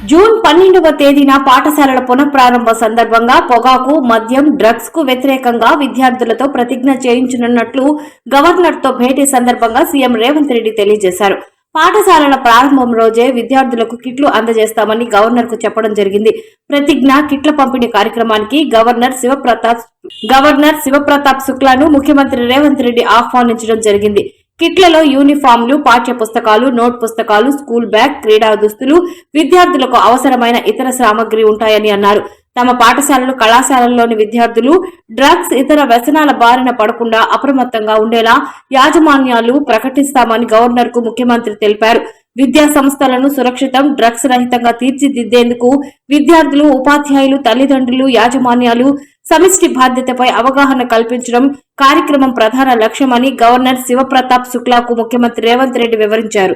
June 12వ తేదీన పాఠశాలల పునఃప్రారంభ సందర్భంగా పొగాకు, మద్యం, డ్రగ్స్ కు వ్యతిరేకంగా విద్యార్థులతో ప్రతిజ్ఞ చేయించనున్నట్లు గవర్నర్ తో భేటీ సందర్భంగా సీఎం రేవంత్ రెడ్డి తెలియజేశారు. పాఠశాలల ప్రారంభం రోజే విద్యార్థులకు కిట్లు అందజేస్తామని గవర్నర్ కు చెప్పడం జరిగింది. ప్రతిజ్ఞ కిట్ల పంపిణీ కార్యక్రమానికి గవర్నర్ శివప్రతాప్ శుక్లాను ముఖ్యమంత్రి రేవంత్ రెడ్డి ఆహ్వానించడం జరిగింది. కిట్లలో యూనిఫామ్లు, పాఠ్య పుస్తకాలు, నోట్ పుస్తకాలు, స్కూల్ బ్యాగ్, క్రీడా దుస్తులు, విద్యార్థులకు అవసరమైన ఇతర సామగ్రి ఉంటాయని అన్నారు. తమ పాఠశాలలు, కళాశాలల్లోని విద్యార్థులు డ్రగ్స్, ఇతర వ్యసనాల బారిన పడకుండా అప్రమత్తంగా ఉండేలా యాజమాన్యాలు ప్రకటిస్తామని గవర్నర్ కు ముఖ్యమంత్రి తెలిపారు. విద్యా సంస్థలను సురక్షితం, డ్రగ్స్ రహితంగా తీర్చిదిద్దేందుకు విద్యార్థులు, ఉపాధ్యాయులు, తల్లిదండ్రులు, యాజమాన్యాలు సమిష్టి బాధ్యతపై అవగాహన కల్పించడం కార్యక్రమం ప్రధాన లక్ష్యమని గవర్నర్ శివప్రతాప్ శుక్లాకు ముఖ్యమంత్రి రేవంత్ రెడ్డి వివరించారు.